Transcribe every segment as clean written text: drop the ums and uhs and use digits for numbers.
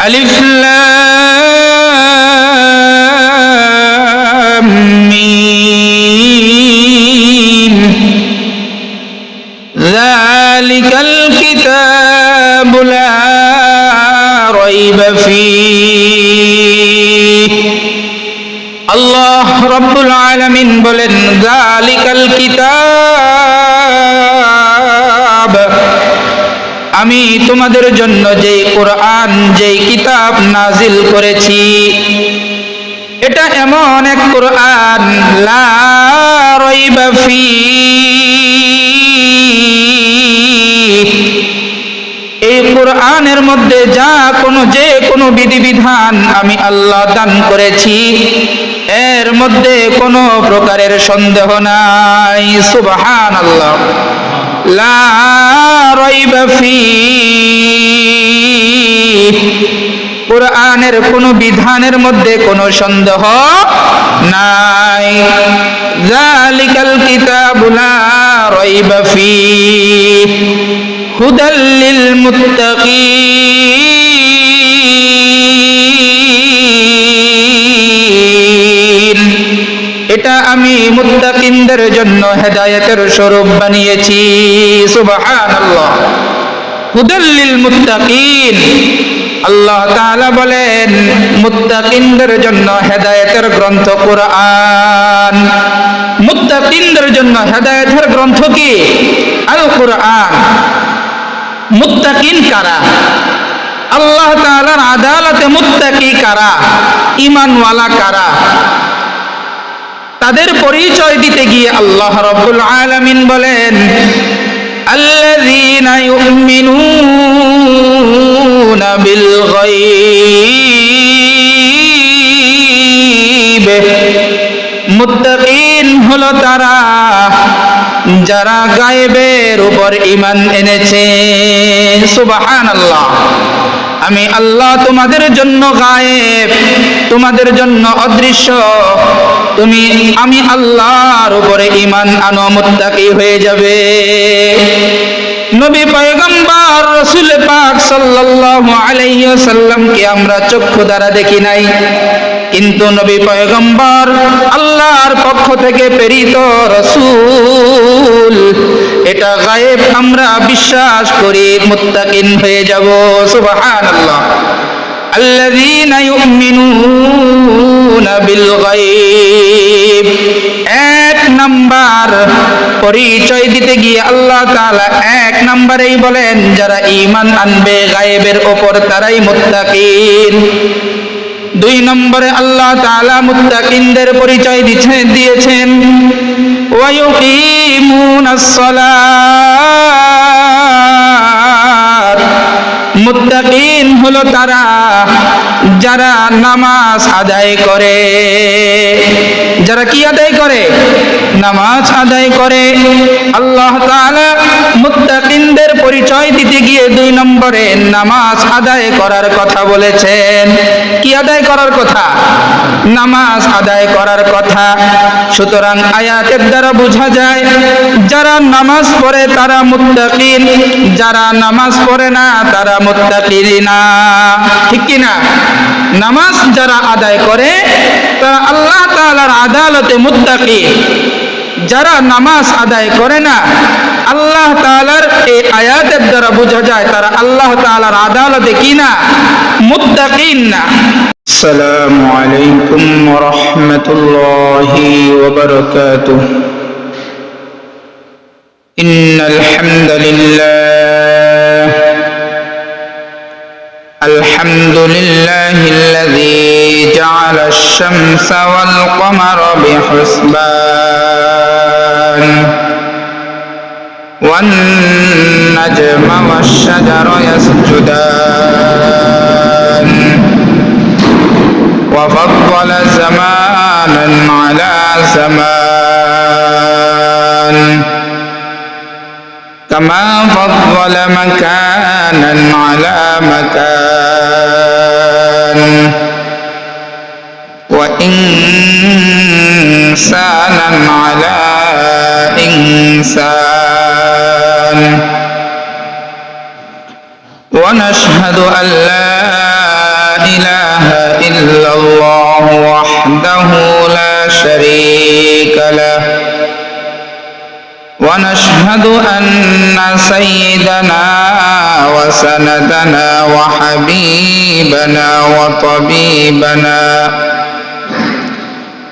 আলিফ লাম মিম যালিকাল কিতাবু লা রাইবা ফীহি। আল্লাহ রাব্বুল আলামিন বলেন, যালিকাল কিতাব, আমি তোমাদের জন্য যেই কোরআন, যেই কিতাব নাজিল করেছি, এটা এমন এক কোরআন, লা রাইবা ফীহি, এই কোরআনের মধ্যে যে কোনো বিধিবিধান আমি আল্লাহ দান করেছি, এর মধ্যে কোনো প্রকারের সন্দেহ নাই। সুবহানাল্লাহ। লা রাইবা ফীহি, কোরআনের কোনো বিধানের মধ্যে কোনো সন্দেহ নাই। যালিকাল কিতাবু লা রাইবা ফীহি হুদাল লিল মুত্তাকিন, এটা আমি মুত্তাকিনদের জন্য হেদায়েতের স্বরূপ বানিয়েছি। সুবহানাল্লাহ। হুদাল লিল মুত্তাকিন, আল্লাহ তাআলা বলেন মুত্তাকিনদের জন্য হেদায়েতের গ্রন্থ কোরআন। মুত্তাকিনদের জন্য হেদায়েতের গ্রন্থ কি? আল কোরআন। মুত্তাকিন কারা? আল্লাহ তাআলার আদালতে মুত্তাকি কারা? ঈমানওয়ালা কারা? তাদের পরিচয় দিতে গিয়ে আল্লাহ রাব্বুল আলামিন বলেন, আল্লাযীনা ইউমিনুনা বিল গায়ব, মুত্তাকিন হলো তারা যারা গায়েবের উপর ঈমান এনেছে। সুবহানাল্লাহ। আমি আল্লাহ তোমাদের জন্য গায়েব, তোমাদের জন্য অদৃশ্য, আমি আল্লাহর উপরে ঈমান আনো, মুত্তাকি হয়ে যাবে। নবী পয়গম্বর রাসূল পাক সাল্লাল্লাহু আলাইহি ওয়াসাল্লামকে আমরা চক্ষু দ্বারা দেখি নাই, কিন্তু নবী পয়গম্বর আল্লাহর পক্ষ থেকে প্রেরিত রাসূল, এটা গায়েব আমরা বিশ্বাস করি, মুত্তাকিন হয়ে যাব। সুবহানাল্লাহ। আল্লাযীনা ইউমিনুনা বিল গায়ব, এক নাম্বার পরিচয় দিতে গিয়ে আল্লাহ তাআলা এক নাম্বারেই বলেন যারা ঈমান আনবে গায়েবের উপর তারাই মুত্তাকিন। দুই নম্বরে আল্লাহ তাআলা মুত্তাকিনদের পরিচয় দিয়েছেন, ওয়া ইউকিমুনাস সালাত, মুত্তাকিন হলো তারা যারা নামাজ আদায় করে। যারা কি আদায় করে? নামাজ আদায় করে। আল্লাহ তাআলা মুত্তাকিনদের পরিচয় দিতে গিয়ে দুই নম্বরে নামাজ আদায় করার কথা বলেছেন। কি আদায় করার কথা? নামাজ আদায় করার কথা। সুতরাং আয়াতের দ্বারা বোঝা যায় যারা নামাজ পড়ে তারা মুত্তাকিন, যারা নামাজ পড়ে না তারা মুত্তাকিন না। ঠিক কি না? নামাজ যারা আদায় করে তারা আল্লাহ তাআলার আদালতে মুত্তাকিন, যারা নামাজ আদায় করে না আল্লাহ তাআলার এই আয়াতের দ্বারা বোঝা যায় তারা আল্লাহ তাআলার আদালতে কি না? মুত্তাকিন না। আসসালামু আলাইকুম ওয়া রাহমাতুল্লাহি ওয়া বারাকাতুহু। ইন্নাল হামদালিল্লাহ, আলহামদুলিল্লাহিল্লাযী জা'আলা আশ-শামসা ওয়াল কমারা বিহুসবান ওয়ান নাজমা ওয়াশ-শাজারা ইয়াসজুদান ওয়া ফাদ্দালা জামানান আলা জামান কামা ফাদ্দালা মাকানান আলা মাকান ওয়া ইনসানান আলা ইনসান ওয়া নাশহাদু আল্লা إلا الله وحده لا شريك له ونشهد أن سيدنا وسندنا وحبيبنا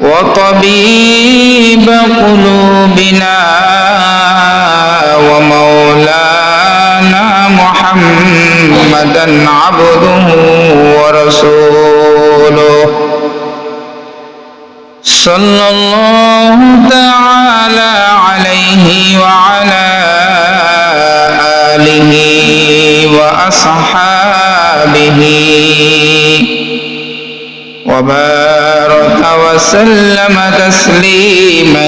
وطبيب قلوبنا ومولانا محمدا عبده ورسوله صلى الله تعالى عليه وعلى آله وأصحابه وبارك وسلم تسليما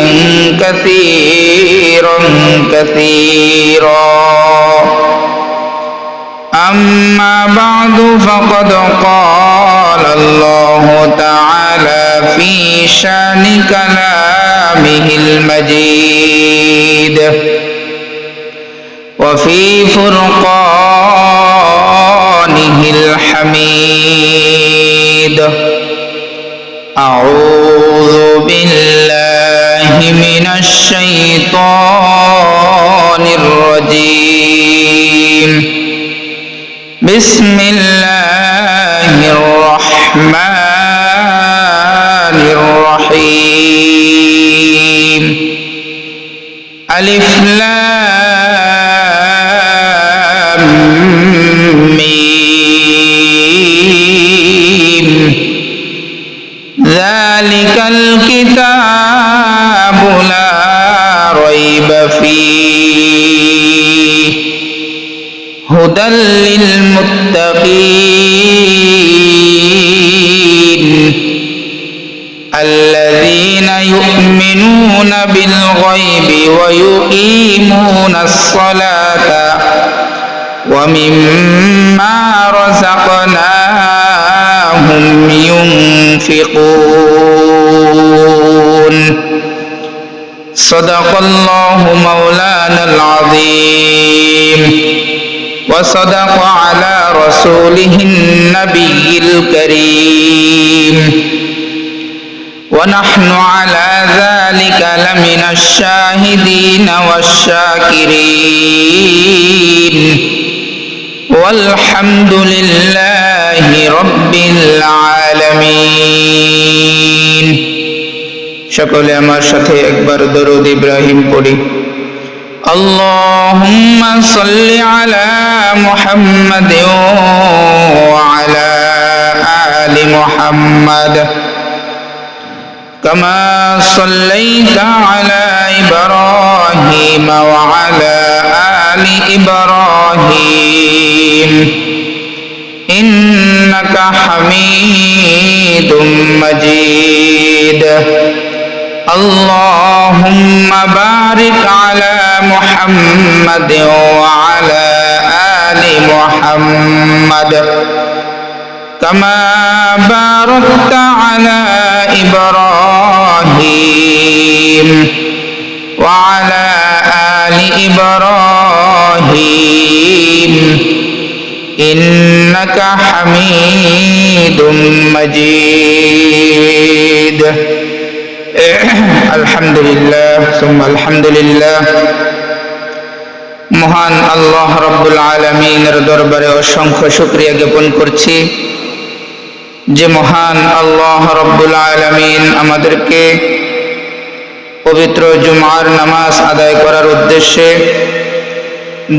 كثيرا أما بعد فقد قال الله تعالى في شأن كلامه المجيد وفي فرقانه الحميد أعوذ بالله من الشيطان الرجيم بسم الله الرحمن الرحيم ألف لام ميم ذلك الكتاب لا ريب فيه هدى للمتقين الذين يؤمنون بالغيب ويقيمون الصلاة ومما رزقناهم ينفقون صدق الله مولانا العظيم وصدق على رسوله النبي الكريم ونحن على ذلك لمن الشاهدين والشاكرين والحمد لله رب العالمين সকলে আমার সাথে একবার দরুদ ইব্রাহিম পড়ি اللهم صل على محمد وعلى آل محمد كما صليت على إبراهيم وعلى آل إبراهيم إنك حميد مجيد اللهم بارك على محمد وعلى آل محمد كما باركت على إبراهيم وعلى آل إبراهيم إنك حميد مجيد আলহামদুলিল্লাহ সুম্মা আলহামদুলিল্লাহ মহান আল্লাহ রাব্বুল আলামিনের দরবারে অসংখ্য শুকরিয়া জ্ঞাপন করছি যে মহান আল্লাহ রাব্বুল আলামিন আমাদেরকে পবিত্র জুমার নামাজ আদায় করার উদ্দেশ্যে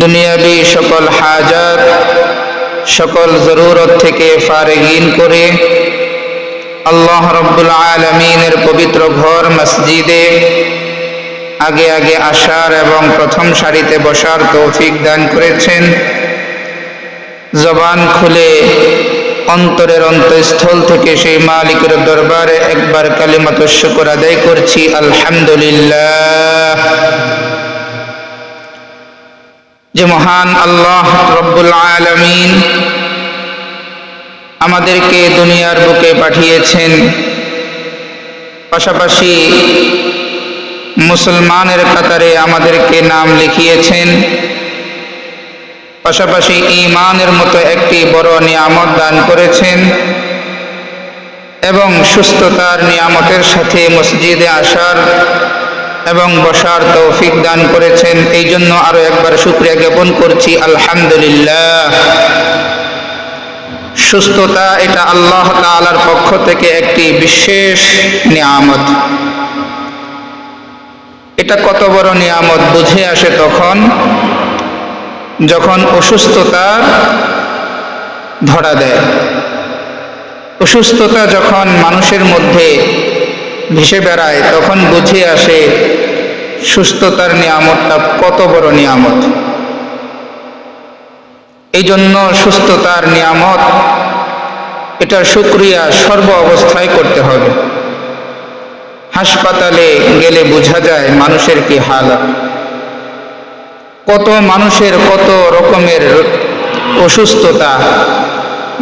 দুনিয়াবি সকল হাজাত সকল জরুরত থেকে ফারিগিন করে আল্লাহ রাব্বুল আলামিনের পবিত্র ঘর মসজিদে আগে আগে আসার এবং প্রথম সারিতে বসার তৌফিক দান করেছেন। জবান খুলে অন্তরের অন্তঃস্থল থেকে সেই মালিকের দরবারে একবার কালিমাত শুকর আদায় করছি, আলহামদুলিল্লাহ। যে মহান আল্লাহ রাব্বুল আলামিন আমাদেরকে দুনিয়ার বুকে পাঠিয়েছেন, পাশাপাশি মুসলমানের কাতারে আমাদেরকে নাম লিখিয়েছেন, পাশাপাশি ঈমানের মতো একটি বড় নিয়ামত দান করেছেন। এবং সুস্থতার নিয়ামতের সাথে মসজিদে আসার এবং বসার তৌফিক দান করেছেন, এই জন্য আরো একবার শুকরিয়া জ্ঞাপন করছি আলহামদুলিল্লাহ। সুস্থতা এটা আল্লাহ তাআলার পক্ষ থেকে একটি বিশেষ নিয়ামত। এটা কত বড় নিয়ামত বুঝে আসে তখন যখন অসুস্থতা ধরা দেয়। অসুস্থতা যখন মানুষের মধ্যে ভেসে বেড়ায় তখন বুঝে আসে সুস্থতার নিয়ামতটা কত বড় নিয়ামত। এই জন্য সুস্থতার নিয়ামত এটার শুকরিয়া সর্ব অবস্থায় করতে হবে। হাসপাতালে গেলে বোঝা যায় মানুষের কি হালত, কত মানুষের কত রকমের অসুস্থতা,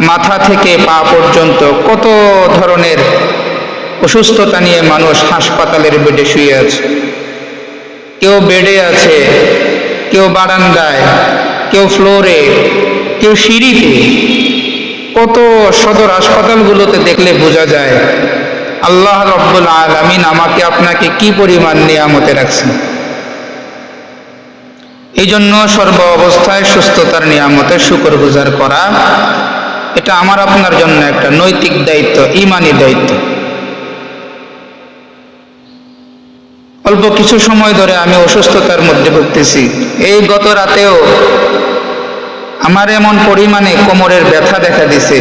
মাথা থেকে পা পর্যন্ত কত ধরনের অসুস্থতা নিয়ে মানুষ হাসপাতালের বেডে শুয়ে আছে। কেউ বেডে আছে, কেউ বারান্দায়, কেউ ফ্লোরে, কেউ সিঁড়িতে। কত সদর হাসপাতালগুলোতে দেখলে বোঝা যায় আল্লাহ রব্বুল আলামিন আমাকে আপনাকে কি পরিমাণ নিয়ামতে রাখছেন। এই জন্য সর্ব অবস্থায় সুস্থতার নিয়ামতের শুকরগুজার করা এটা আমার আপনার জন্য একটা নৈতিক দায়িত্ব, ঈমানি দায়িত্ব। অল্প কিছু সময় ধরে আমি অসুস্থতার মধ্যে ভুগতেছি। এই গত রাতেও আমার এমন পরিমাণে কোমরের ব্যথা দেখা দিছে,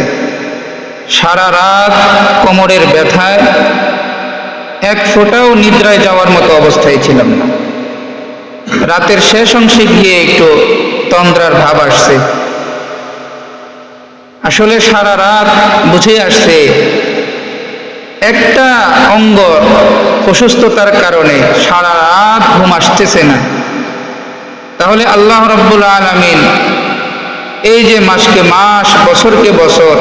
সারা রাত কোমরের ব্যথায় এক ফোঁটাও নিদ্রায় যাওয়ার মতো অবস্থায় ছিলাম না। রাতের শেষ অংশে গিয়ে একটু তন্দ্রার ভাব আসছে। আসলে সারা রাত বুঝে আসছে একটা অঙ্গ অসুস্থতার কারণে সারা রাত ঘুম আসতেছে না। তাহলে আল্লাহ রাব্বুল আলামিন এই যে মাসকে মাস, বছরকে বছর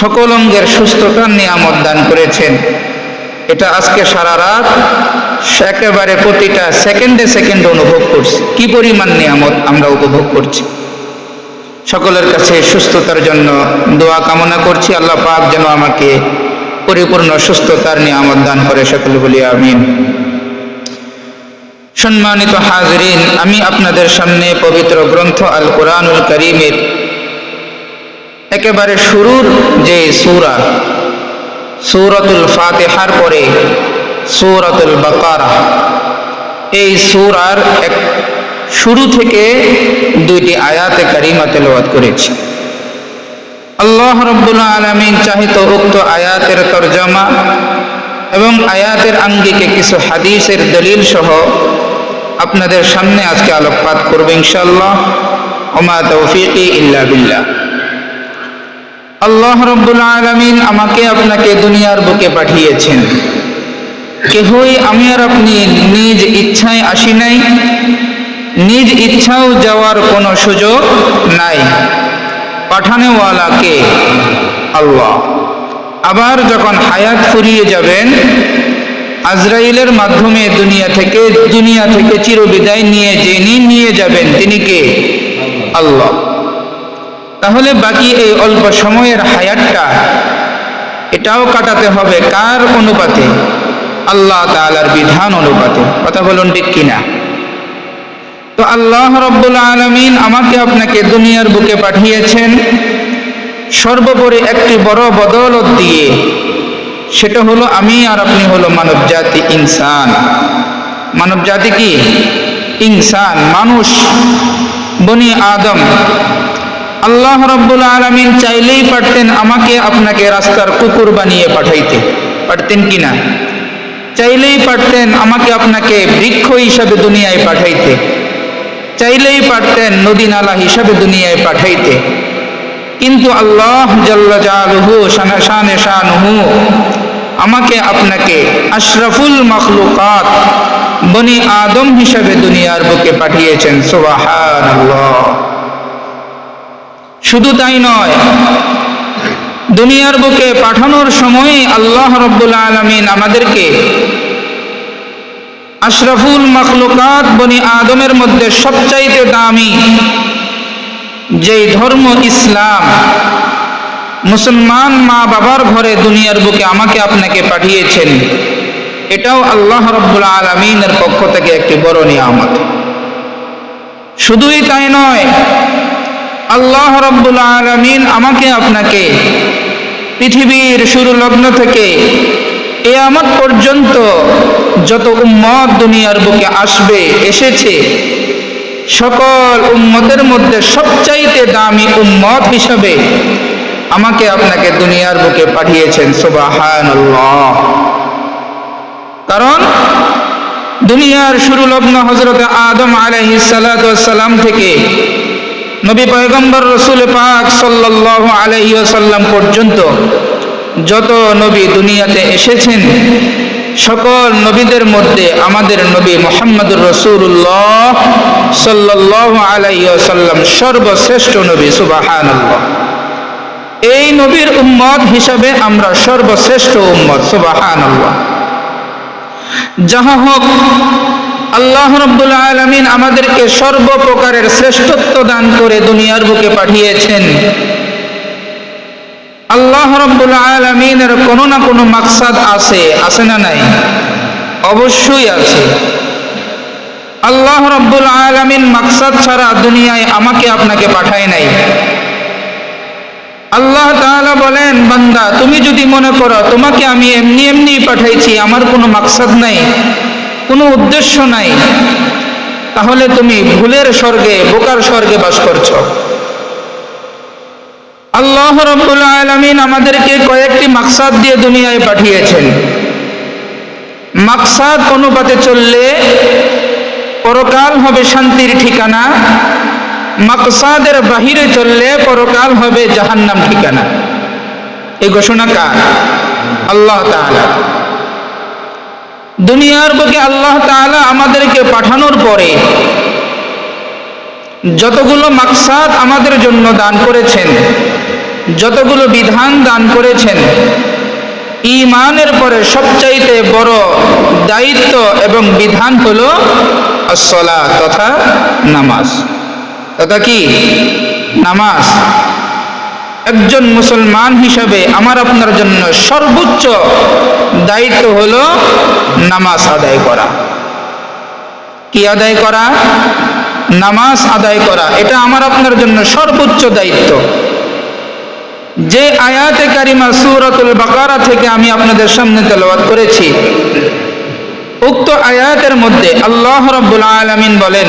সকল অঙ্গের সুস্থতার নিয়ামত দান করেছেন, এটা আজকে সারা রাত একেবারে প্রতিটা সেকেন্ডে সেকেন্ডে অনুভব করছি কি পরিমাণ নিয়ামত আমরা উপভোগ করছি। সকলের কাছে সুস্থতার জন্য দোয়া কামনা করছি, আল্লাহ পাক যেন আমাকে পরিপূর্ণ সুস্থতার নিয়ামত দান করে, সকলে বলি আমিন। সম্মানিত হাজরিন, আমি আপনাদের সামনে পবিত্র গ্রন্থ আল কোরআনুল কারীমের একেবারে শুরুর যে সূরা, সূরাতুল ফাতিহার পরে সূরাতুল বাকারা, এই সূরার এক শুরু থেকে দুইটি আয়াতে কারিমা তেলাওয়াত করেছি। আল্লাহ রাব্বুল আলামিন চাহিত উক্ত আয়াতের তরজমা এবং আয়াতের আঙ্গিকে কিছু হাদিসের দলিল সহ আপনাদের সামনে আজকে আলোকপাত করব ইনশাআল্লাহ। ওমা তৌফিকি ইল্লা বিল্লাহ। আল্লাহ রাব্বুল আলামিন আমাকে আপনাকে দুনিয়ার বুকে পাঠিয়েছেন। কেহই আমি আর আপনি নিজ ইচ্ছায় আসি নাই, নিজ ইচ্ছাও যাওয়ার কোনো সুযোগ নাই। পাঠানেওয়ালা কে? আল্লাহ। আবার যখন হায়াত ফুরিয়ে যাবেন, আজরাইলের মাধ্যমে দুনিয়া থেকে চিরবিদায় নিয়ে যাবেন, তিনি কে? আল্লাহ। তাহলে বাকি এই অল্প সময়ের হায়াতটা এটাও কাটাতে হবে কার অনুপাতে? আল্লাহ তাআলার বিধান অনুপাতে। কথা বলুন ঠিক কিনা? তো আল্লাহ রাব্বুল আলামিন আমাকে আপনাকে দুনিয়ার বুকে পাঠিয়েছেন সর্বোপরি একটি বড় বদৌলত দিয়ে। সেটা হলো আমি আর আপনি হলো মানব জাতি, ইনসান। মানব জাতি কি? ইনসান, মানুষ, বনি আদম। আল্লাহ রাব্বুল আলামিন চাইলেই পারতেন আমাকে আপনাকে রাস্তার কুকুর বানিয়ে পাঠাইতে, পারতেন কিনা? চাইলেই পারতেন আমাকে আপনাকে বৃক্ষ হিসাবে দুনিয়ায় পাঠাইতে, চাইলেই পারতেন নদী নালা হিসাবে দুনিয়ায় পাঠাইতে। কিন্তু আল্লাহ জাল্লা জালালুহু শানে শানুহু আমাকে আপনাকে আশরাফুল মাখলুকাত বনি আদম হিসাবে দুনিয়ার বুকে পাঠিয়েছেন। সুবহানাল্লাহ। শুধু তাই নয়, দুনিয়ার বুকে পাঠানোর সময় আল্লাহ রাব্বুল আলামিন আমাদেরকে আশরাফুল মাখলুকাত বনি আদমের মধ্যে সবচাইতে দামি যেই ধর্ম ইসলাম, মুসলমান মা বাবার ঘরে দুনিয়ার বুকে আমাকে আপনাকে পাঠিয়েছেন, এটাও আল্লাহ রাব্বুল আলামিনের পক্ষ থেকে একটি বড় নিয়ামত। শুধুই তাই নয়, আল্লাহ রাব্বুল আলামিন আমাকে আপনাকে পৃথিবীর শুরু লগ্ন থেকে কিয়ামত পর্যন্ত যত উম্মত দুনিয়ার বুকে আসবে এসেছে, সকল উম্মতের মধ্যে সবচাইতে দামি উম্মত হিসাবে আমাকে আপনাকে দুনিয়ার বুকে পাঠিয়েছেন। সুবহানাল্লাহ। কারণ দুনিয়ার শুরু লগ্ন হযরত আদম আলাইহিস সালাতু ওয়াস সালাম থেকে নবী পয়গম্বর রাসূল পাক সাল্লাল্লাহু আলাইহি ওয়াসাল্লাম পর্যন্ত যত নবী দুনিয়াতে এসেছেন, সকল নবীদের মধ্যে আমাদের নবী মুহাম্মদুর রাসূলুল্লাহ সাল্লাল্লাহু আলাইহি ওয়াসাল্লাম সর্বশ্রেষ্ঠ নবী। সুবহানাল্লাহ। এই নবীর উম্মত হিসাবে আমরা সর্বশ্রেষ্ঠ উম্মত। সুবহানাল্লাহ। যাহা হোক, আল্লাহ রাব্বুল আলামিন আমাদেরকে সর্বপ্রকারের শ্রেষ্ঠত্ব দান করে দুনিয়ার বুকে পাঠিয়েছেন। আল্লাহ রাব্বুল আলামিনের কোনো না কোনো মাকসাদ আছে, আছে না নাই? অবশ্যই আছে। আল্লাহ রাব্বুল আলামিন মাকসাদ ছাড়া দুনিয়ায় আমাকে আপনাকে পাঠায় নাই। আল্লাহ তাআলা বলেন, বান্দা তুমি যদি মনে করো তোমাকে আমি এমনি এমনি পাঠাইছি, আমার কোনো মাকসাদ নাই, কোনো উদ্দেশ্য নাই, তাহলে তুমি ভুলের স্বর্গে, বোকার স্বর্গে বাস করছো। আল্লাহ রাব্বুল আলামিন আমাদেরকে কয়েকটি মাকসাদ দিয়ে দুনিয়ায় পাঠিয়েছেন। মাকসাদ অনুপাতে চললে পরকাল হবে শান্তির ঠিকানা, মাকসাদের বাহিরে চললে পরকাল হবে জাহান্নাম ঠিকানা। এই ঘোষণা কার? আল্লাহ তাআলা। দুনিয়ার বুকে আল্লাহ তাআলা আমাদেরকে পাঠানোর পরে যতগুলো মাকসাদ আমাদের জন্য দান করেছেন, যতগুলো বিধান দান করেছেন, ঈমানের পরে সবচাইতে বড় দায়িত্ব এবং বিধান হলো as-সালাত তথা নামাজ। তথা কি? নামাজ। একজন মুসলমান হিসাবে আমার আপনার জন্য সর্বোচ্চ দায়িত্ব হলো নামাজ আদায় করা। কি আদায় করা? নামাজ আদায় করা। এটা আমার আপনার জন্য সর্বোচ্চ দায়িত্ব। যে আয়াতে কারিমা সূরাতুল বাকারা থেকে আমি আপনাদের সামনে তেলাওয়াত করেছি, উক্ত আয়াতের মধ্যে আল্লাহ রাব্বুল আলামিন বলেন,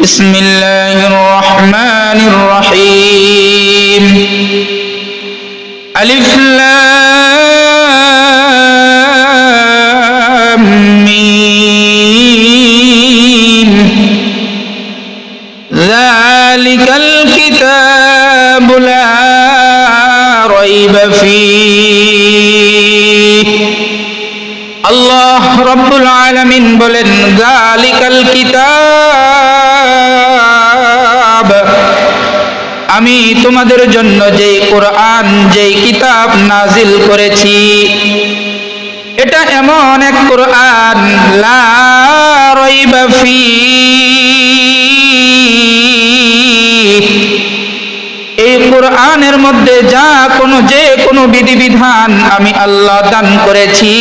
বিসমিল্লাহির রহমানির রহিম, আলিফ লাম মিম, যালিকাল কিতাবু লা রাইবা ফীহি। আল্লাহ রাব্বুল আলামিন বলেন, যালিকাল কিতাব, আমি তোমাদের জন্য যেই কোরআন, যেই কিতাব নাজিল করেছি, এটা এমন এক কোরআন, লা রাইবা ফীহি, এই কোরআনের মধ্যে যে কোনো বিধিবিধান আমি আল্লাহ দান করেছি,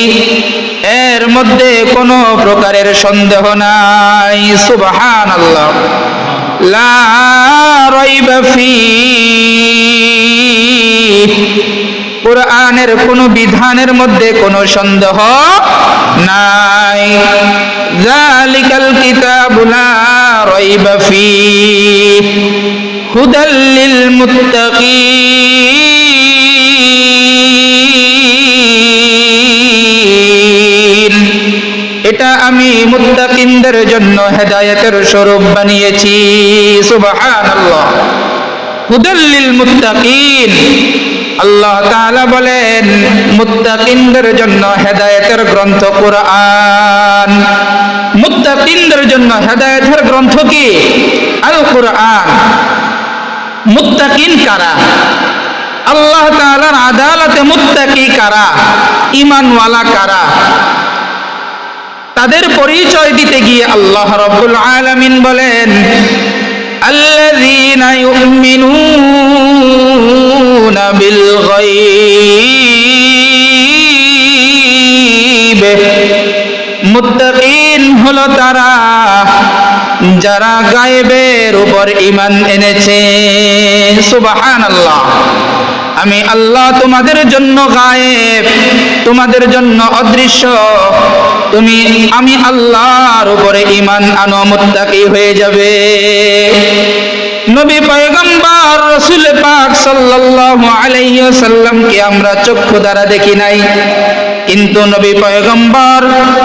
এর মধ্যে কোনো প্রকারের সন্দেহ নাই। সুবহানাল্লাহ। লা রাইবা ফীহি, কোরআনের কোনো বিধানের মধ্যে কোনো সন্দেহ নাই। যালিকাল কিতাবু লা রাইবা ফীহি হুদাল লিল মুত্তাকিন, এটা আমি মুত্তাকিনদের জন্য হেদায়েতের স্বরূপ বানিয়েছি। সুবহানাল্লাহ। হুদাল লিল মুত্তাকিন, আল্লাহ তাআলা বলেন মুত্তাকিনদের জন্য হেদায়েতের গ্রন্থ কোরআন। মুত্তাকিনদের জন্য হেদায়েতের গ্রন্থ কি? আল কোরআন। মুত্তাকিন কারা? আল্লাহ তাআলার আদালতে মুত্তাকি কারা? ঈমানওয়ালা কারা? তাদের পরিচয় দিতে গিয়ে আল্লাহ রাব্বুল আলামিন বলেন, আল্লাযীনা ইউমিনুনা বিল গায়ব, মুত্তাকিন হলো তারা যারা গায়েবের উপর ঈমান এনেছে। সুবহানাল্লাহ। আমি আল্লাহ তোমাদের জন্য গায়েব, তোমাদের জন্য অদৃশ্য। আমি আল্লাহর উপরে ঈমান আনো, মুত্তাকি হয়ে যাবে। নবী পয়গম্বর রাসূল পাক সাল্লাল্লাহু আলাইহি ওয়াসাল্লামকে আমরা চক্ষু দ্বারা দেখি নাই, কিন্তু নবী পয়গম্বর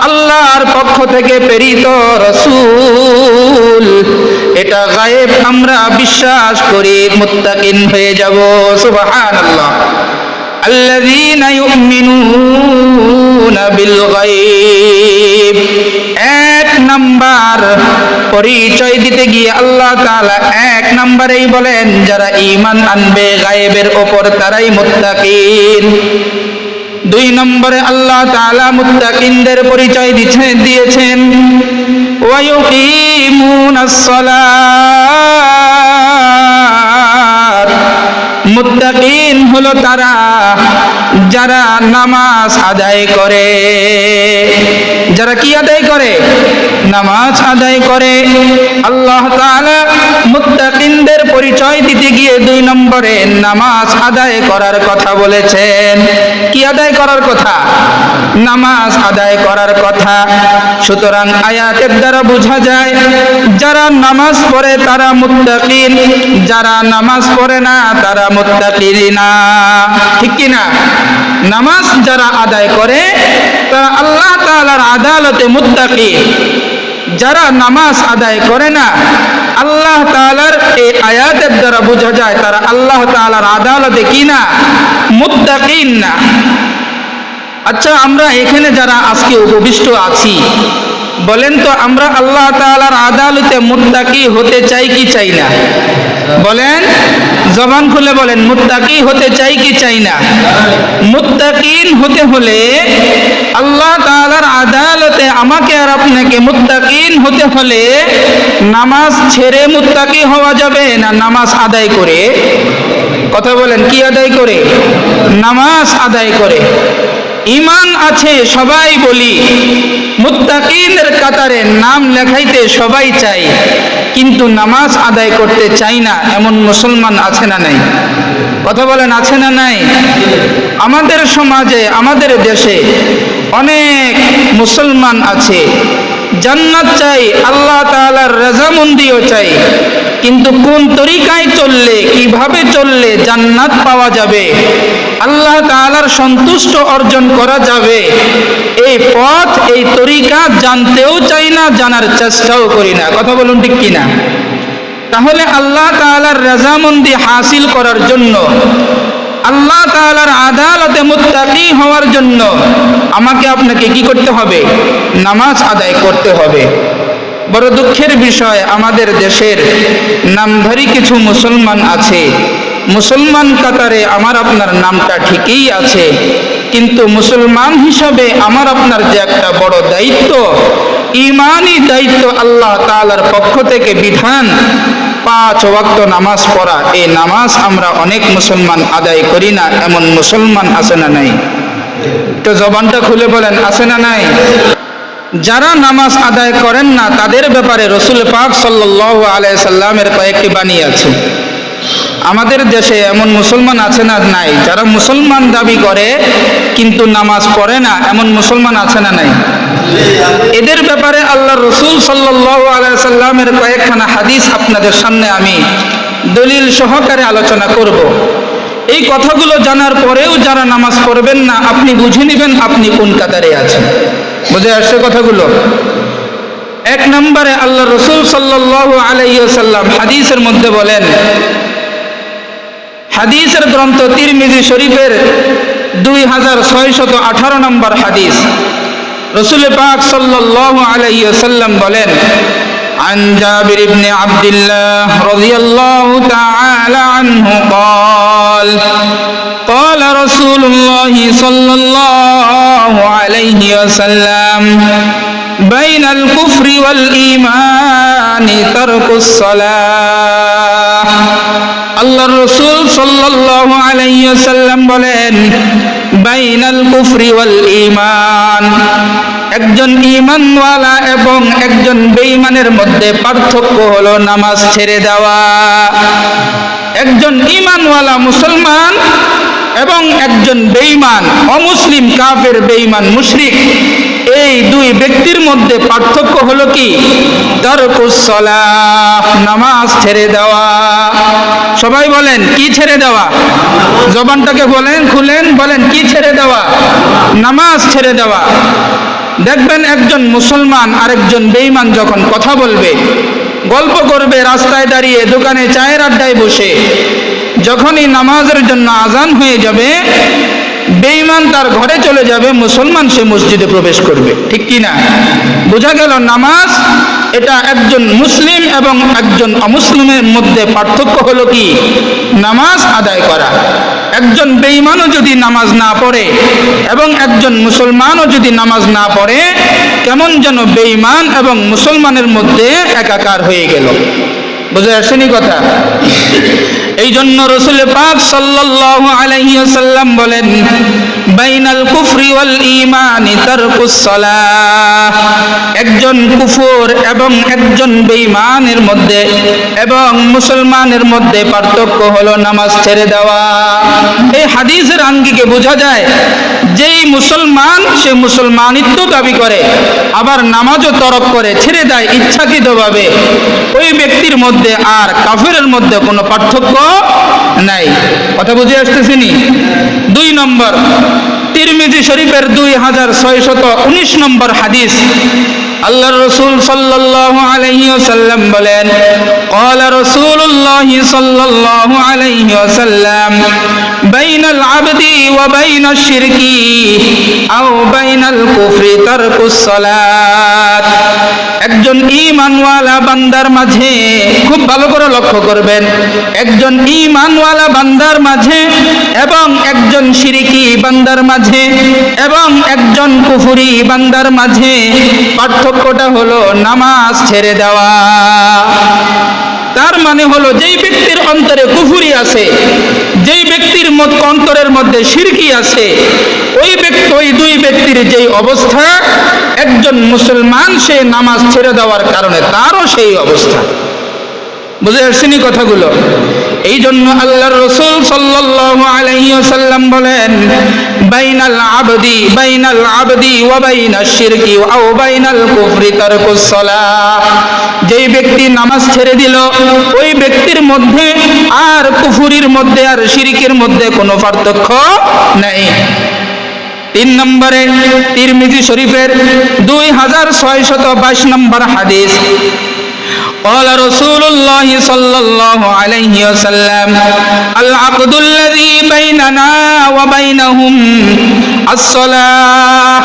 আল্লাহর পক্ষ থেকে প্রেরিত রাসূল, এটা গায়েব আমরা বিশ্বাস করি, মুত্তাকিন হয়ে যাব। সুবহানাল্লাহ। আল্লাযীনা ইউমিনুনা বিল গায়ব, এক নাম্বার পরিচয় দিতে গিয়ে আল্লাহ তাআলা এক নাম্বারেই বলেন যারা ঈমান আনবে গায়েবের উপর তারাই মুত্তাকিন। দুই নম্বরে আল্লাহ তাআলা মুত্তাকিনদের পরিচয় দিয়েছেন ওয়া ইউকিমুনাস সালাত, মুত্তাকিন হলো তারা যারা নামাজ আদায় করে। যারা কি আদায় করে? নামাজ আদায় করে। আল্লাহ তাআলা মুত্তাকিনদের পরিচয় দিতে গিয়ে দুই নম্বরে নামাজ আদায় করার কথা বলেছেন। কি আদায় করার কথা? নামাজ আদায় করার কথা। সুতরাং আয়াতের দ্বারা বোঝা যায় যারা নামাজ পড়ে তারা মুত্তাকিন, যারা নামাজ পড়ে না তারা মুত্তাকিন না। ঠিক কি না? নামাজ যারা আদায় করে তারা আল্লাহ তাআলার আদালতে মুত্তাকিন, যারা নামাজ আদায় করে না আল্লাহ তাআলার এই আয়াতের দ্বারা বোঝা যায় তারা আল্লাহ তাআলার আদালতে কি না? মুত্তাকিন না। আচ্ছা, আমরা এখানে যারা আজকে উপবিষ্ট আছি, বলেন তো আমরা আল্লাহ তাআলার আদালতে মুত্তাকি হতে চাই কি চাই না? বলেন, জবান খুলে বলেন, মুত্তাকি হতে চাই কি চাই না? মুত্তাকিন হতে হলে আল্লাহ তাআলার আদালতে আমাকে আর আপনাকে মুত্তাকিন হতে হলে নামাজ ছেড়ে মুত্তাকি হওয়া যাবে না নামাজ আদায় করে? কথা বলেন, কি আদায় করে? নামাজ আদায় করে। ঈমান আছে সবাই বলি, মুত্তাকিনের কাতারে নাম লেখাইতে সবাই চাই, কিন্তু নামাজ আদায় করতে চাই না এমন মুসলমান আছে না নাই? কথা বলেন, আছে না নাই? আমাদের সমাজে, আমাদের দেশে অনেক মুসলমান আছে জান্নাত চাই, আল্লাহ তাআলার রাজামন্দিও চাই, কিন্তু কোন তরিকায় চললে, কিভাবে চললে জান্নাত পাওয়া যাবে, আল্লাহ তাআলার সন্তুষ্ট অর্জন করা যাবে, এই পথ এই তরিকা জানতেও চাই না, জানার চেষ্টাও করি না। কথা বলুন, ঠিক কিনা? তাহলে আল্লাহ তাআলার রাজামন্দি হাসিল করার জন্য, আল্লাহ তাআলার আদালতে মুত্তাকি হওয়ার জন্য আমাকে আপনাকে কি করতে হবে? নামাজ আদায় করতে হবে। বড় দুঃখের বিষয়, আমাদের দেশের নামধারী কিছু মুসলমান আছে, মুসলমান কাতারে আমার আপনার নামটা ঠিকই আছে, কিন্তু মুসলমান হিসাবে আমার আপনার যে একটা বড় দায়িত্ব, ঈমানি দায়িত্ব, আল্লাহ তাআলার পক্ষ থেকে বিধান 5 ওয়াক্ত নামাজ পড়া, এই নামাজ আমরা অনেক মুসলমান আদায় করি না এমন মুসলমান আছে না নাই? তো জবানটা খুলে বলেন, আছে না নাই? যারা নামাজ আদায় করেন না তাদের ব্যাপারে রাসূল পাক সাল্লাল্লাহু আলাইহি সাল্লামের কয়েকটি বাণী আছে। আমাদের দেশে এমন মুসলমান আছে না নাই? যারা মুসলমান দাবি করে কিন্তু নামাজ পড়ে না এমন মুসলমান আছে না নাই? এদের ব্যাপারে আল্লাহর রাসূল সাল্লাল্লাহু আলাইহি সাল্লামের কয়েকখানা হাদিস আপনাদের সামনে আমি দলিল সহকারে আলোচনা করব। এই কথাগুলো জানার পরেও যারা নামাজ পড়বেন না, আপনি বুঝে নেবেন আপনি কোন কাতারে আছেন। বুঝে আসছে কথাগুলো? এক নম্বরে আল্লাহর রাসূল সাল্লাল্লাহু আলাইহি ওয়াসাল্লাম হাদিসের মধ্যে বলেন, হাদিসের গ্রন্থ তিরমিজি শরীফের 2618 নম্বর হাদিস, রাসূল পাক সাল্লাল্লাহু আলাইহি ওয়াসাল্লাম বলেন, عن جابر بن عبد الله رضي الله تعالى عنه قال قال رسول الله صلى الله عليه وسلم বাইনাল কুফরি ওয়াল ঈমানি তারকুস সালাহ। আল্লাহর রাসূল সাল্লাল্লাহু আলাইহি ওয়াসাল্লাম বলেন, বাইনাল কুফরি ওয়াল ঈমান, একজন ঈমানওয়ালা এবং একজন বেঈমানের মধ্যে পার্থক্য হলো নামাজ ছেড়ে দেওয়া। একজন ঈমানওয়ালা মুসলমান এবং একজন বেঈমান, অমুসলিম, কাফের, বেঈমান, মুশরিক, এই দুই ব্যক্তির মধ্যে পার্থক্য হলো কি? তারকুস সালাহ, নামাজ ছেড়ে দেওয়া। সবাই বলেন, কি ছেড়ে দেওয়া? জবানটাকে বলেন, খুলেন, বলেন, কি ছেড়ে দেওয়া? নামাজ ছেড়ে দেওয়া। দেখবেন একজন মুসলমান আরেকজন বেঈমান যখন কথা বলবে, গল্প করবে, রাস্তায় দাঁড়িয়ে, দোকানে চায়ের আড্ডায় বসে, যখনই নামাজের জন্য আজান হয়ে যাবে, বেঈমান তার ঘরে চলে যাবে, মুসলমান সে মসজিদে প্রবেশ করবে। ঠিক কি না? বোঝা গেল নামাজ এটা একজন মুসলিম এবং একজন অমুসলিমের মধ্যে পার্থক্য হলো কি? নামাজ আদায় করা। একজন বেঈমানও যদি নামাজ না পড়ে এবং একজন মুসলমানও যদি নামাজ না পড়ে, কেমন যেন বেঈমান এবং মুসলমানের মধ্যে একাকার হয়ে গেল। বুঝে আসেনি কথা? এই জন্য রাসূল পাক সাল্লাল্লাহু আলাইহি ওয়াসাল্লাম বলেন, বাইনাল কুফরি ওয়াল ঈমানি তারকুস সালাহ, একজন কুফর এবং একজন বেঈমানের মধ্যে এবং মুসলমানের মধ্যে পার্থক্য হলো নামাজ ছেড়ে দেওয়া। এই হাদিসের আঙ্গিকে বোঝা যায়, যেই মুসলমান সে মুসলমানিত্ব দাবি করে, আবার নামাজও তরক করে, ছেড়ে দেয় ইচ্ছাকৃতভাবে, ওই ব্যক্তির মধ্যে আর কাফেরের মধ্যে কোনো পার্থক্য নাই। কথা বুঝে আসতেছিনি? 2 নম্বর, তিরমিজি শরীফের 2619 নম্বর হাদিস, আল্লাহর রাসূল সাল্লাল্লাহু আলাইহি ওয়াসাল্লাম বলেন, ক্বালা রাসূলুল্লাহ সাল্লাল্লাহু আলাইহি ওয়াসাল্লাম, বাইনাল আবদি ওয়া বাইনাশ শিরকি আও বাইনাল কুফরি তারকুস সালাত। একজন ঈমানওয়ালা বান্দার মাঝে, খুব ভালো করে লক্ষ্য করবেন, একজন ঈমানওয়ালা বান্দার মাঝে এবং একজন শিরকি বান্দার মাঝে এবং একজন কুফরি বান্দার মাঝে পার্থক্যটা হলো নামাজ ছেড়ে দেওয়া। তার মানে হলো, যেই ব্যক্তির অন্তরে কুফরি আছে, যেই ব্যক্তির অন্তরের মধ্যে শিরকি আছে, ওই দুই ব্যক্তির যেই অবস্থা, একজন মুসলমান সে নামাজ ছেড়ে দেওয়ার কারণে তারও সেই অবস্থা। বুঝে আসছেনি কথাগুলো? এই জন্য আল্লাহর রাসূল সাল্লাল্লাহু আলাইহি ওয়াসাল্লাম বলেন, বাইনাল আবদি ওয়া বাইনাশ শিরকি আও বাইনাল কুফরি তারকুস সালাহ। যেই ব্যক্তি নামাজ ছেড়ে দিল, ওই ব্যক্তির মধ্যে আর কুফরির মধ্যে আর শিরকের মধ্যে কোনো পার্থক্য নাই। 3 নম্বরে, তিরমিজি শরীফের 2622 নম্বর হাদিস, قال رسول الله صلى الله عليه وسلم, العقد الذي بيننا وبينهم الصلاة।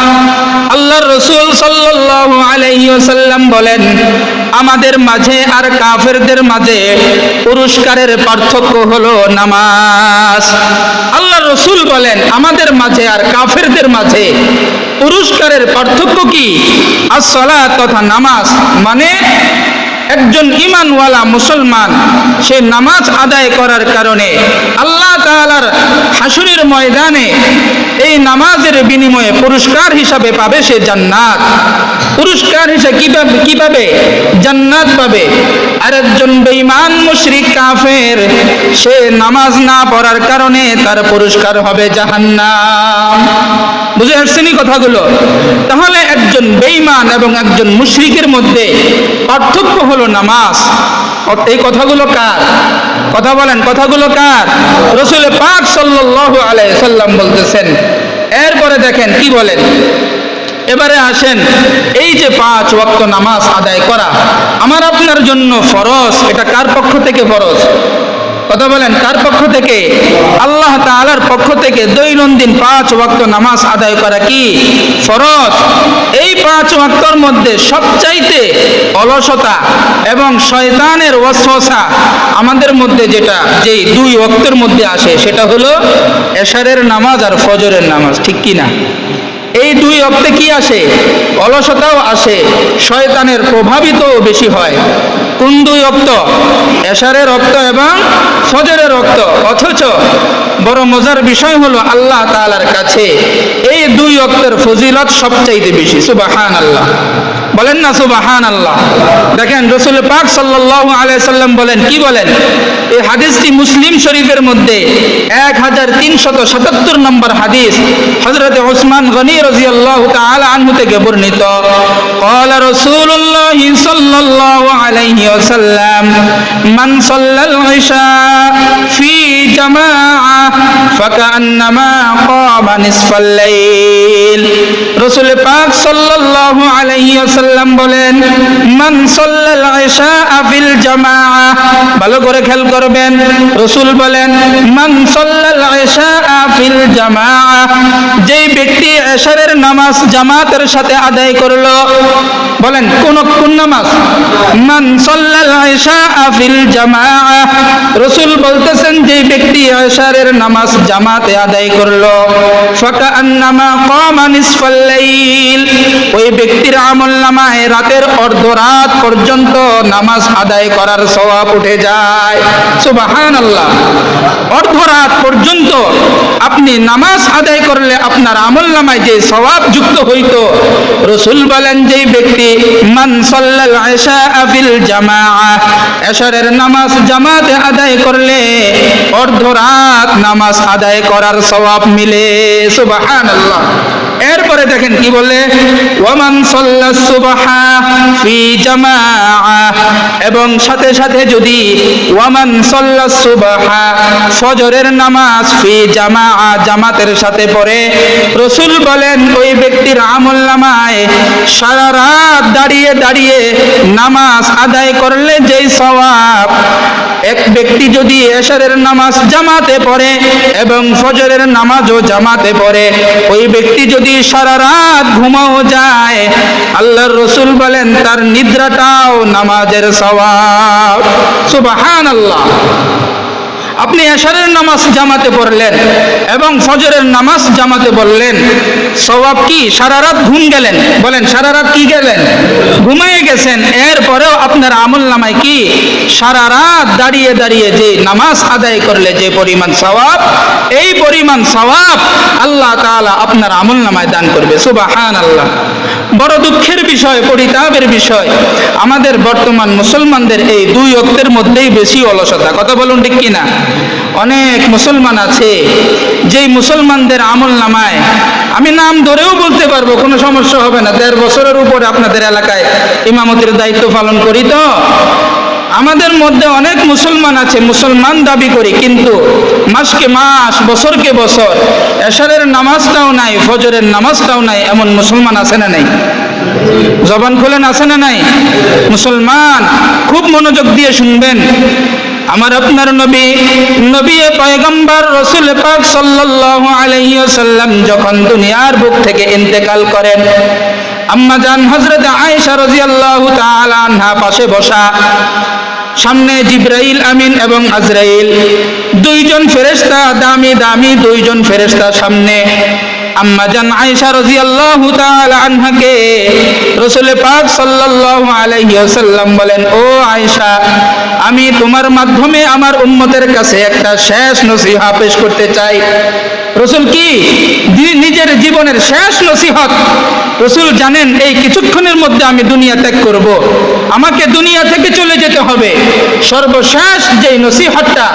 আল্লাহর রাসূল সাল্লাল্লাহু আলাইহি ওয়াসাল্লাম বলেন, আমাদের মাঝে আর কাফেরদের মাঝে পুরস্কারের পার্থক্য হলো নামাজ। আল্লাহর রাসূল বলেন, আমাদের মাঝে আর কাফেরদের মাঝে পুরস্কারের পার্থক্য কি? as-সালাত, তথা নামাজ। মানে একজন ঈমানওয়ালা মুসলমান সে নামাজ আদায় করার কারণে আল্লাহ তাআলার হাসরের ময়দানে এই নামাজের বিনিময়ে পুরস্কার হিসাবে পাবে সে জান্নাত। পুরস্কার হিসেবে কি পাবে? জান্নাত পাবে। আর একজন বেঈমান, মুশরিক, কাফের, সে নামাজ না পড়ার কারণে তার পুরস্কার হবে জাহান্নাম। বুঝে আসছেনি কথাগুলো? তাহলে একজন বেঈমান এবং একজন মুশরিকের মধ্যে পার্থক্য হলো নামাজ। এই কথাগুলো কার কথা? বলেন, কথাগুলো কার? রাসূল পাক সাল্লাল্লাহু আলাইহি সাল্লাম বলতেছেন। এরপরে দেখেন কি বলেন। এবারে আসেন, এই যে 5 ওয়াক্ত নামাজ আদায় করা আমার আপনার জন্য ফরজ, এটা কার পক্ষ থেকে ফরজ? কথা বলেন, কার পক্ষ থেকে? আল্লাহ তাআলার পক্ষ থেকে দৈনন্দিন 5 ওয়াক্ত নামাজ আদায় করা কি ফরজ। এই 5 ওয়াক্তর মধ্যে সবচাইতে অলসতা এবং শয়তানের ওয়াসওয়াসা আমাদের মধ্যে যেই 2 ওয়াক্তের মধ্যে আসে, সেটা হলো এশারের নামাজ আর ফজরের নামাজ। ঠিক কি না? এই দুই ওয়াক্তে কি আসে? অলসতাও আসে, শয়তানের প্রভাবিতও বেশি হয়। কোন দুই ওয়াক্ত? এশারের ওয়াক্ত এবং ফজরের ওয়াক্ত। অথচ বড় মজার বিষয় হলো আল্লাহ তাআলার কাছে এই দুই ওয়াক্তের ফজিলত সবচাইতে বেশি। সুবহানাল্লাহ, বলেন না সুবহানাল্লাহ। দেখেন রাসূল পাক সাল্লাল্লাহু আলাইহি সাল্লাম বলেন, কি বলেন? এই হাদিসটি মুসলিম শরীফের মধ্যে 1377 নম্বর হাদিস, হযরত উসমান গনি রাদিয়াল্লাহু তাআলা আনহু থেকে বর্ণিত। ক্বালা রাসূলুল্লাহ সাল্লাল্লাহু আলাইহি ওয়াসাল্লাম, মান সাল্লাল ইশা ফি জামাআ ফাকান্নামা ক্বামা নিসফাল লাইল। রাসূল পাক সাল্লাল্লাহু আলাইহি ওয়াসাল্লাম বলেন, মান সাল্লাল ইশা ফিল জামাআ, ভালো করে খেয়াল করবেন। রাসূল বলেন, মান সাল্লাল ইশা ফিল জামাআ, যেই ব্যক্তি এশারের নামাজ জামাতের সাথে আদায় করলো। বলেন কোন নামাজ? মান সাল্লাল ইশা ফিল জামাআ, রাসূল বলতেছেন যে ব্যক্তি এশারের নামাজ জামাতে আদায় করলো, ফাকান্নামা ক্বামা নিসফাল লাইল, ওই ব্যক্তির আমলনামায় রাতের অর্ধরাত পর্যন্ত নামাজ আদায় করার সওয়াব উঠে যায়। সুবহানাল্লাহ, অর্ধরাত পর্যন্ত আপনি নামাজ আদায় করলে আপনার আমলনামায় যে সওয়াব যুক্ত হইতো, রাসূল বলেন যে ব্যক্তি মান সাল্লাল ইশা ফিল জামাআ, এশারের নামাজ জামাতে আদায় করলে অর্ধরাত নামাজ আদায় করার সওয়াব মিলে। সুবহানাল্লাহ। এরপরে দেখেন কি বলে, ওয়ামান সাল্লাস সুবহা ফি জামাআ, এবং সাথে সাথে যদি ওয়ামান সাল্লাস সুবহা, ফজরের নামাজ ফি জামাআ, জামাতের সাথে পড়ে, রাসূল বলেন ওই ব্যক্তির আমলনামায় সারা রাত দাঁড়িয়ে দাঁড়িয়ে নামাজ আদায় করলে যেই সওয়াব, এক ব্যক্তি যদি এশারের নামাজ জামাতে পড়ে এবং ফজরের নামাজও জামাতে পড়ে, ওই ব্যক্তি যদি সারা রাত ঘুমাও যায়, আল্লাহর রাসূল বলেন তার নিদ্রাটাও নামাজের সওয়াব। সুবহানাল্লাহ। আপনি এশারের নামাজ জামাতে পড়লেন এবং ফজরের নামাজ জামাতে পড়লেন, সওয়াব কি? সারা রাত ঘুম গেলেন। বলেন সারা রাত কি গেলেন? ঘুমিয়ে গেছেন। এরপরেও আপনার আমলনামায় কি? সারা রাত দাঁড়িয়ে দাঁড়িয়ে যে নামাজ আদায় করলে যে পরিমাণ সওয়াব, এই পরিমাণ সওয়াব আল্লাহ তাআলা আপনার আমলনামায় দান করবে। সুবহানাল্লাহ। বড় দুঃখের বিষয়, পরিতাপের বিষয়, আমাদের বর্তমান মুসলমানদের এই দুই ওয়াক্তের মধ্যেই বেশি অলসতা। কথা বলুন ঠিক কিনা? অনেক মুসলমান আছে যেই মুসলমানদের আমলনামায়, আমি নাম ধরেও বলতে পারবো, কোনো সমস্যা হবে না, 1.5 বছরের উপরে আপনাদের এলাকায় ইমামতির দায়িত্ব পালন করি। তো আমাদের মধ্যে অনেক মুসলমান আছে, মুসলমান দাবি করি, কিন্তু মাসকে মাস, বছরকে বছর এশারের নামাজটাও নাই, ফজরের নামাজটাও নাই, এমন মুসলমান আছে না নাই? জবান খুলেন, আছে না নাই? মুসলমান খুব মনোযোগ দিয়ে শুনবেন। আমার আপনার নবী পয়গম্বর রাসূল পাক সাল্লাল্লাহু আলাইহি ওয়াসাল্লাম যখন দুনিয়ার বুক থেকে ইন্তেকাল করেন, আম্মা জান হযরত আয়েশা রাদিয়াল্লাহু তাআলা আনহা পাশে বসা, সামনে জিবরাইল আমিন এবং আজরাইল, দুইজন ফেরেশতা, দামি দামি দুইজন ফেরেশতা সামনে। আম্মা জান আয়েশা রাদিয়াল্লাহু তাআলা আনহাকে রাসূল পাক সাল্লাল্লাহু আলাইহি ওয়াসাল্লাম বলেন, ও আয়েশা, আমি তোমার মাধ্যমে আমার উম্মতের কাছে একটা শেষ নসিহত পেশ করতে চাই। রাসূল কি নিজের জীবনের শেষ নসিহত, রাসূল জানেন এই কিছুক্ষণের মধ্যে আমি দুনিয়া ত্যাগ করব, আমাকে দুনিয়া থেকে চলে যেতে হবে। সর্বশেষ যে নসিহতটা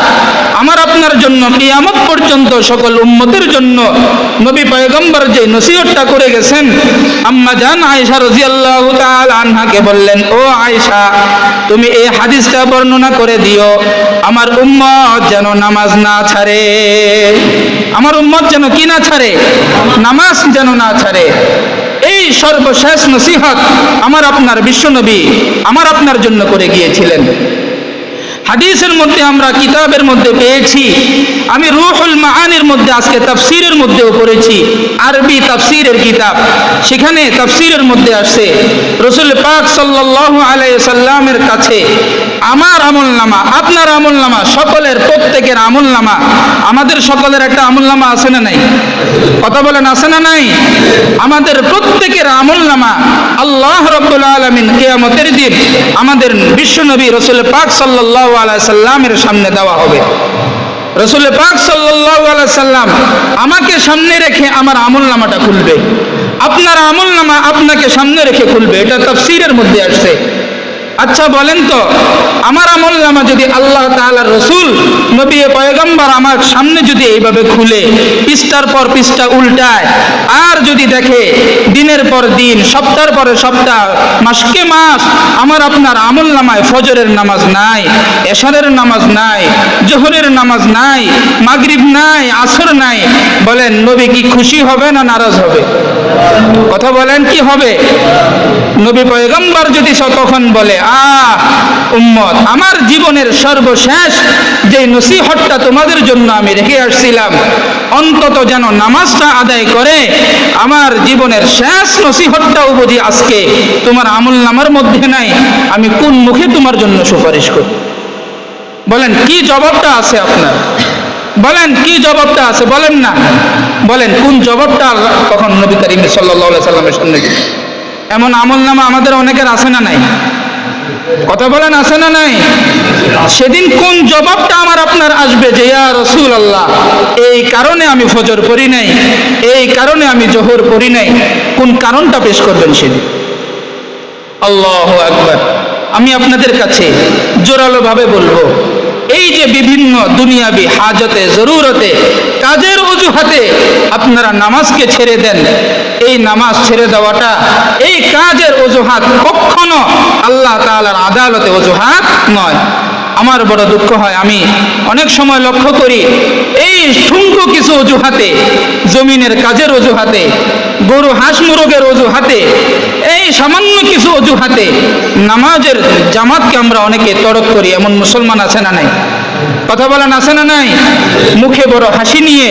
আমার আপনার জন্য কিয়ামত পর্যন্ত সকল উম্মতের জন্য নবী পয়গম্বর যে নসিহতটা করে গেছেন, আম্মা জান আয়েশা রাদিয়াল্লাহু তাআলা আনহাকে বললেন, ও আয়েশা, তুমি এই হাদিসটা বর্ণনা করে দিও, আমার উম্মত যেন নামাজ না ছাড়ে, আমার উম্মত যেন কি না ছাড়ে? নামাজ যেন না ছাড়ে। এই সর্বশেষ নসিহত আমার আপনার বিশ্বনবী আমার আপনার জন্য করে গিয়েছিলেন। হাদিসের মধ্যে আমরা কিতাবের মধ্যে পেয়েছি, আমি রুহুল মাআনির মধ্যে আজকে তাফসীরের মধ্যেও পড়েছি, আরবি তাফসীরের কিতাব, সেখানে তাফসীরের মধ্যে আসছে রাসূল পাক সাল্লাল্লাহু আলাইহি সাল্লামের কাছে আমার আমলনামা, আপনার আমলনামা, সকলের প্রত্যেকের আমলনামা, আমাদের সকলের একটা আমলনামা আছে না নাই? কথা বলেন, আছে না নাই? আমাদের প্রত্যেকের আমলনামা আল্লাহ রাব্বুল আলামিন কিয়ামতের দিন আমাদের বিশ্বনবী রাসূল পাক সাল্লাল্লাহু আলাইহি সাল্লামের সামনে দেওয়া হবে। রাসূল পাক সাল্লাল্লাহু আলাইহি সাল্লাম আমাকে সামনে রেখে আমার আমলনামাটা খুলবে, আপনার আমলনামা আপনাকে সামনে রেখে খুলবে। এটা তাফসীরের মধ্যে আসছে। আচ্ছা বলেন তো, আমার আমলনামা যদি আল্লাহ তাআলার রাসূল নবী পয়গম্বর আমার সামনে যদি এইভাবে খুলে পৃষ্ঠার পর পৃষ্ঠা উল্টায়, আর যদি দেখে দিনের পর দিন, সপ্তাহের পরে সপ্তাহ, মাসকে মাস আমার আপনার আমলনামায় ফজরের নামাজ নাই, এশারের নামাজ নাই, জোহরের নামাজ নাই, মাগরিব নাই, আসর নাই, বলেন নবী কি খুশি হবে না নারাজ হবে? কথা বলেন, কি হবে? নবী পয়গম্বর যদি তখন বলে, উম্মত, আমার জীবনের সর্বশেষ যে নসিহতটা তোমাদের জন্য আমি রেখে আসছিলাম, অন্তত যেন নামাজটা আদায় করে আমার জীবনের শেষ নসিহতটাও বুঝি আজকে তোমার আমলনামার মধ্যে নাই, আমি কোন মুখে তোমার জন্য সুপারিশ করি? বলেন কি জবাবটা আছে আপনার? বলেন কি জবাবটা আছে? বলেন না, বলেন কোন জবাবটা তখন নবী করিম সাল্লাল্লাহু আলাইহি সাল্লামের সামনে? এমন আমলনামা আমাদের অনেকের আছে না নাই? কথা বলেন, আছে না নাই? সেদিন কোন জবাবটা আমার আপনার আসবে যে ইয়া রাসূলুল্লাহ, এই কারণে আমি ফজর পড়ি নাই, এই কারণে আমি জোহর পড়ি নাই, কোন কারণটা পেশ করবেন সেদিন? আল্লাহু আকবার। আমি আপনাদের কাছে জোরালো ভাবে বলবো, এই যে বিভিন্ন দুনিয়াবি হাজতে, জরুরতে, কাজের অজুহাতে আপনারা নামাজকে ছেড়ে দেন, এই নামাজ ছেড়ে দেওয়াটা, এই কাজের অজুহাত কখনো আল্লাহ তাআলার আদালতে অজুহাত নয়। আমার বড় দুঃখ হয়, আমি অনেক সময় লক্ষ্য করি এই ঠুনকো কিছু অজুহাতে, জমিনের কাজের অজুহাতে, গরু হাঁস মুরগের অজুহাতে, এই সামান্য কিছু অজুহাতে নামাজের জামাতকে আমরা অনেকে তরক করি। এমন মুসলমান আছে না নাই? কথা বলেন, আছে না নাই? মুখে বড় হাসি নিয়ে,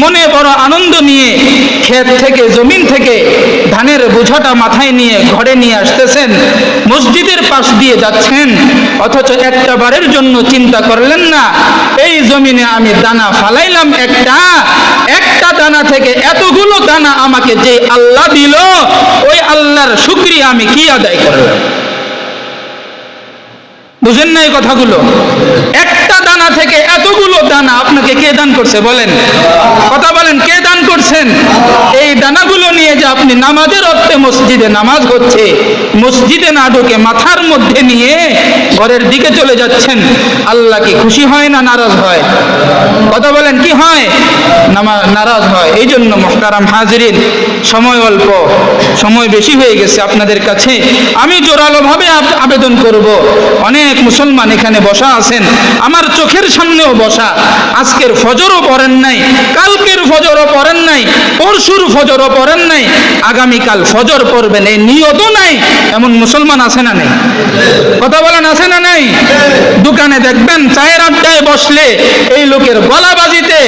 মনে বড় আনন্দ নিয়ে, ক্ষেত থেকে, জমিন থেকে ধানের বোঝাটা মাথায় নিয়ে ঘরে নিয়ে আসতেছেন, মসজিদের পাশ দিয়ে যাচ্ছেন, অথচ একটা বারের জন্য চিন্তা করলেন না এই জমিনে আমি দানা ফালাইলাম, একটা দানা থেকে এতগুলো দানা আমাকে যে আল্লাহ দিল, ওই আল্লাহর শুকরিয়া আমি কি আদায় করলাম? বুঝেন না এই কথাগুলো? একটা দানা থেকে এতগুলো দানা আপনাকে কে দান করছে? বলেন, কথা বলেন, কে দান করছেন? এই দানাগুলো নিয়ে যে আপনি নামাজের অর্থে মসজিদে নামাজ হচ্ছে, মসজিদে না ঢুকে মাথার মধ্যে নিয়ে ঘরের দিকে চলে যাচ্ছেন, আল্লাহ কি খুশি হয় না নারাজ হয়? কথা বলেন, কি হয়? নারাজ হয়। এই জন্য মুহতারাম হাজিরিন, সময় অল্প, সময় বেশি হয়ে গেছে আপনাদের কাছে আমি জোরালোভাবে আবেদন করব, অনেক মুসলমান এখানে বসা আছেন, আমার চোখের সামনেও বসা, আজকের ফজরও পড়েন নাই, কালকের ফজরও পড়েন নাই, পরশুর ফজরও পড়েন নাই, আগামীকাল ফজর পড়বেন এই নিয়তও নাই, এমন মুসলমান আছে না নাই? কথা বলেন, আছে না নাই? দোকানে দেখবেন চায়ের আড্ডায় বসলে এই লোকের গলাবাজিতে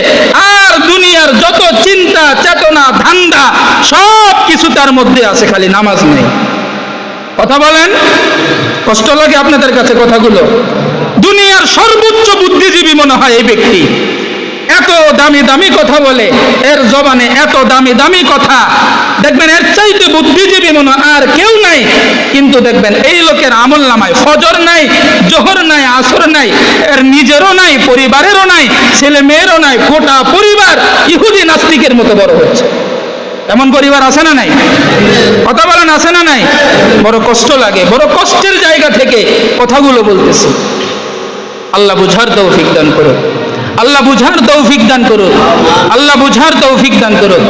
আর দুনিয়ার যত চিন্তা চেতনা ধান্দা সব কিছু তার মধ্যে আছে, খালি নামাজ নেই। কথা বলেন, কষ্ট লাগে আপনাদের কাছে কথাগুলো? দুনিয়ার সর্বোচ্চ বুদ্ধিজীবী মনে হয় এই ব্যক্তি, এত দামি দামি কথা বলে, এর জবানে এত দামি দামি কথা, দেখবেন এর চাইতে বুদ্ধিজীবী মনে হয় আর কেউ নাই। কিন্তু দেখবেন এই লোকের আমলনামায় ফজর নাই, জোহর নাই, আসর নাই, এর নিজেরও নাই, পরিবারেরও নাই, ছেলে মেয়েরও নাই, গোটা পরিবার ইহুদি নাস্তিকের মতো বড় হচ্ছে। এমন পরিবার আছে না নাই? কথা বলেন, আছে না নাই? বড় কষ্ট লাগে, বড় কষ্টের জায়গা থেকে কথাগুলো বলতেছি। আল্লাহ বুঝার তৌফিক দান করুন, আল্লাহ বুঝার তৌফিক দান করুন, আল্লাহ বুঝার তৌফিক দান করুন।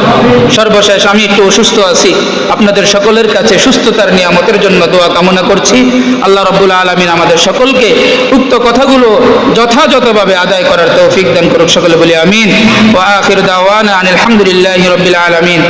সর্বশেষ আমি একটু অসুস্থ আছি, আপনাদের সকলের কাছে সুস্থতার নিয়ামতের জন্য দোয়া কামনা করছি। আল্লাহ রাব্বুল আলামিন আমাদের সকলকে উক্ত কথাগুলো যথাযথভাবে আদায় করার তৌফিক দান করুন। সকলে বলি আমিন। ওয়া আখির দাওয়ানা আনিল হামদুলিল্লাহি রাব্বিল আলামিন।